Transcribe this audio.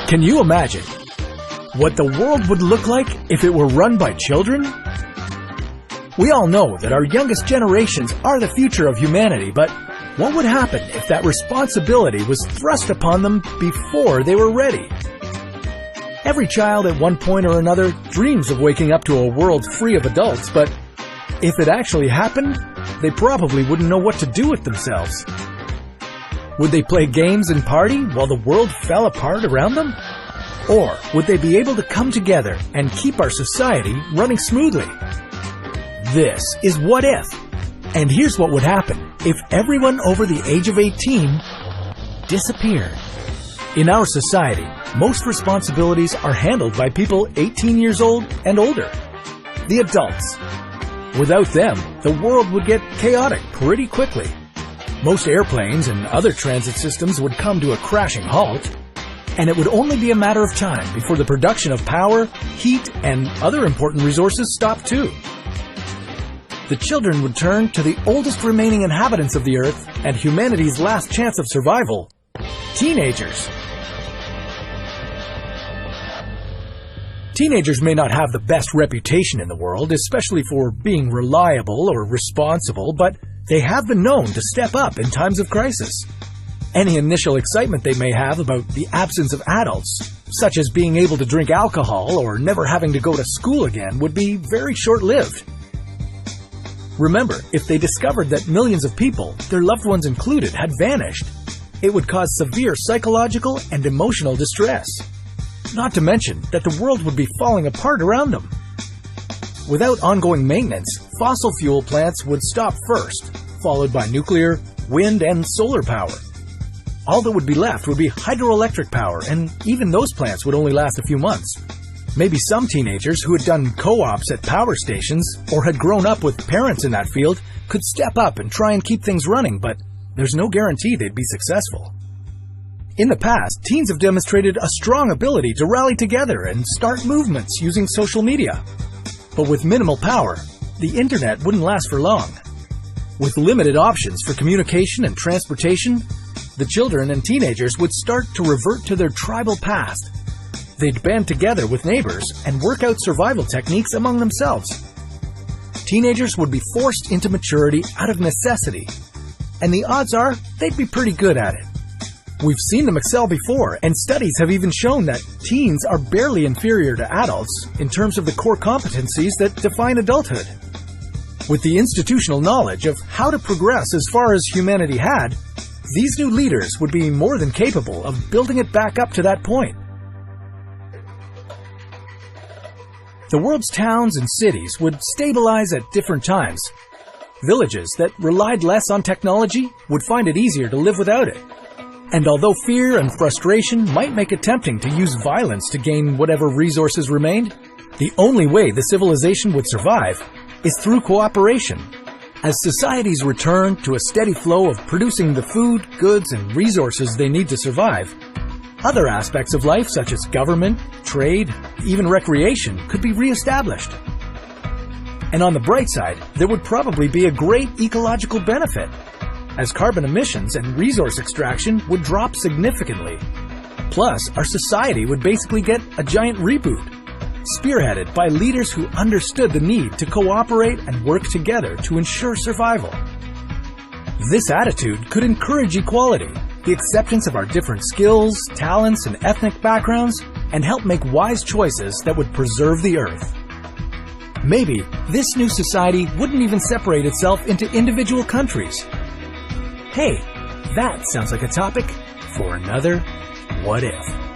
Can you imagine what the world would look like if it were run by children? We all know that our youngest generations are the future of humanity, but what would happen if that responsibility was thrust upon them before they were ready? Every child at one point or another dreams of waking up to a world free of adults, but if it actually happened, they probably wouldn't know what to do with themselves. Would they play games and party while the world fell apart around them? Or would they be able to come together and keep our society running smoothly? This is What If? And here's what would happen if everyone over the age of 18 disappeared. In our society, most responsibilities are handled by people 18 years old and older, the adults. Without them, the world would get chaotic pretty quickly. Most airplanes and other transit systems would come to a crashing halt, and it would only be a matter of time before the production of power, heat, and other important resources stopped too. The children would turn to the oldest remaining inhabitants of the Earth and humanity's last chance of survival, teenagers. Teenagers may not have the best reputation in the world, especially for being reliable or responsible, but they have been known to step up in times of crisis. Any initial excitement they may have about the absence of adults, such as being able to drink alcohol or never having to go to school again, would be very short-lived. Remember, if they discovered that millions of people, their loved ones included, had vanished, it would cause severe psychological and emotional distress. Not to mention that the world would be falling apart around them. Without ongoing maintenance, fossil fuel plants would stop first, followed by nuclear, wind, and solar power. All that would be left would be hydroelectric power, and even those plants would only last a few months. Maybe some teenagers who had done co-ops at power stations or had grown up with parents in that field could step up and try and keep things running, but there's no guarantee they'd be successful. In the past, teens have demonstrated a strong ability to rally together and start movements using social media. But with minimal power, the internet wouldn't last for long. With limited options for communication and transportation, the children and teenagers would start to revert to their tribal past. They'd band together with neighbors and work out survival techniques among themselves. Teenagers would be forced into maturity out of necessity, and the odds are they'd be pretty good at it. We've seen them excel before, and studies have even shown that teens are barely inferior to adults in terms of the core competencies that define adulthood. With the institutional knowledge of how to progress as far as humanity had, these new leaders would be more than capable of building it back up to that point. The world's towns and cities would stabilize at different times. Villages that relied less on technology would find it easier to live without it. And although fear and frustration might make it tempting to use violence to gain whatever resources remained, the only way the civilization would survive is through cooperation. As societies return to a steady flow of producing the food, goods, and resources they need to survive, other aspects of life such as government, trade, even recreation could be re-established. And on the bright side, there would probably be a great ecological benefit, as carbon emissions and resource extraction would drop significantly. Plus, our society would basically get a giant reboot, spearheaded by leaders who understood the need to cooperate and work together to ensure survival. This attitude could encourage equality, the acceptance of our different skills, talents, and ethnic backgrounds, and help make wise choices that would preserve the Earth. Maybe this new society wouldn't even separate itself into individual countries. Hey, that sounds like a topic for another What If.